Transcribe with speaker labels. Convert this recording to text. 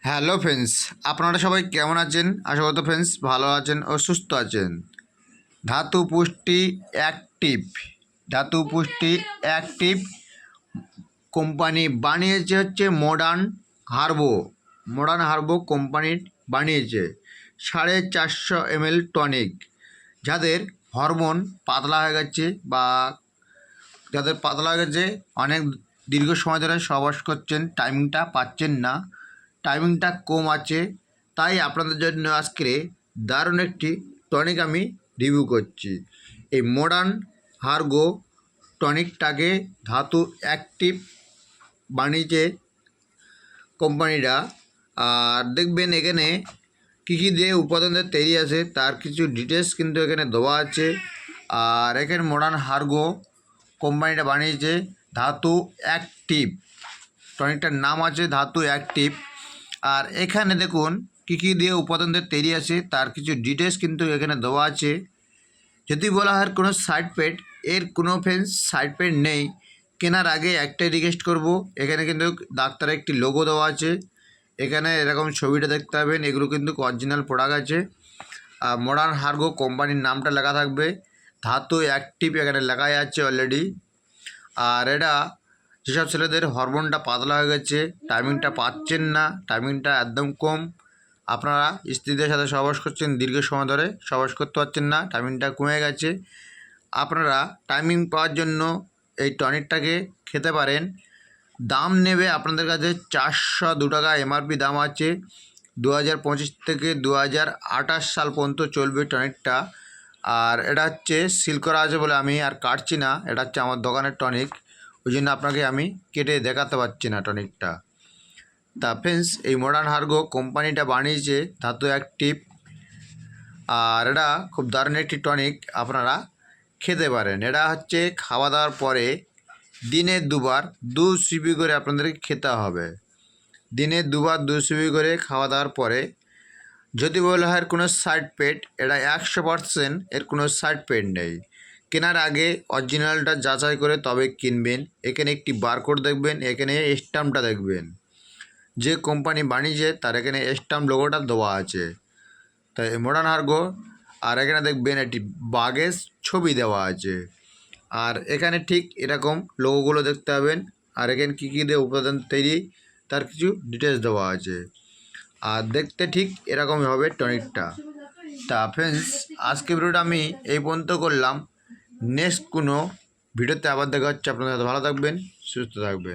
Speaker 1: Hello friends, আপনারা সবাই কেমন আছেন? আশা করি ফ্রেন্ডস ভালো আছেন ও সুস্থ আছেন। ধাতু পুষ্টি অ্যাক্টিভ ধাতু পুষ্টি অ্যাক্টিভ কোম্পানি বানিয়েছে হচ্ছে মডার্ন হার্বো কোম্পানির বানিয়েছে 450 ml টনিক। যাদের হরমোন পাতলা হয়ে গেছে বা অনেক দীর্ঘ সময় ধরে সহবাস করছেন, টাইমিংটা পাচ্ছেন না, টাইমিংটা কম আছে, তাই আপনাদের জন্য আজকে দারুণ একটি টনিক আমি রিভিউ করছি। এই মডার্ন হার্গো টনিকটাকে ধাতু অ্যাক্টিভ বানিয়েছে কোম্পানিটা। আর দেখবেন এখানে কী কী দিয়ে উপাদানদের তৈরি আছে তার কিছু ডিটেলস কিন্তু এখানে দেওয়া আছে। আর এখানে মডার্ন হার্গো কোম্পানিটা বানিয়েছে ধাতু অ্যাক্টিভ, টনিকটার নাম আছে ধাতু অ্যাক্টিভ। আর এখানে দেখুন কী কী দিয়ে উপাদানদের তৈরি আছে তার কিছু ডিটেলস কিন্তু এখানে দেওয়া আছে। যদি বলা হয় কোনো সাইড পেড, এর কোনো ফ্রেন্ডস সাইড পেড নেই। কেনার আগে একটাই রিকোয়েস্ট করব, এখানে কিন্তু ডাক্তারের একটি লোগো দেওয়া আছে, এখানে এরকম ছবিটা দেখতে পাবেন, এগুলো কিন্তু অরিজিনাল প্রোডাক্ট আছে। আর মডার্ন হার্গো কোম্পানির নামটা লেখা থাকবে, ধাতু অ্যাক্টিভ এখানে লেখাই আছে অলরেডি। আর এটা যেসব ছেলেদের হরমোনটা পাতলা হয়ে গেছে, টাইমিংটা পাচ্ছেন না, টাইমিংটা একদম কম, আপনারা স্ত্রীদের সাথে সহবাস করছেন, দীর্ঘ সময় ধরে সহবাস করতে পারছেন না, টাইমিংটা কমে গেছে, আপনারা টাইমিং পাওয়ার জন্য এই টনিকটাকে খেতে পারেন। দাম নেবে আপনাদের কাছে 402 টাকা এমআরপি দাম আছে। 2025 থেকে 2028 সাল পর্যন্ত চলবে টনিকটা। আর এটা হচ্ছে সিল করা আছে বলে আমি আর কাটছি না, এটা হচ্ছে আমার দোকানের টনিক, ওই জন্য আপনাকে আমি কেটে দেখাতে পারছি না টনিকটা। তা ফ্রেন্ডস, এই মডার্ন হার্গো কোম্পানিটা বানিয়েছে ধাতু অ্যাক্টিভ, আর এটা খুব দারুণ একটি টনিক, আপনারা খেতে পারেন। এটা হচ্ছে খাওয়া দাওয়ার পরে দিনে দুবার 2 সিপি করে আপনাদেরকে খেতে হবে। দিনে দুবার 2 সিপি করে খাওয়া দাওয়ার পরে। যদি বলা হয় কোনো সাইড পেড, এটা 100% এর কোনো সাইড পেড নেই। কেনার আগে অরিজিনালটা যাচাই করে তবে কিনবেন। এখানে একটি বারকোড দেখবেন, এখানে স্ট্যাম্পটা দেখবেন, যে কোম্পানি বানিয়েছে তার এখানে স্ট্যাম্প লোগোটা দেওয়া আছে, তাই মডার্ন হার্গো। আর এখানে দেখবেন একটি বাঘের ছবি দেওয়া আছে। আর এখানে ঠিক এরকম লোগোগুলো দেখতে পাবেন। আর এখানে কী কী দিয়ে উপাদান তৈরি তার কিছু ডিটেলস দেওয়া আছে। আর দেখতে ঠিক এরকমই হবে টনিকটা। তা ফ্রেন্ডস, আজকে ভিডিওটা আমি এই পর্যন্ত করলাম। নেক্সট কোনো ভিডিওতে আবার দেখা হচ্ছে। আপনাদের ভালো থাকবেন, সুস্থ থাকবেন।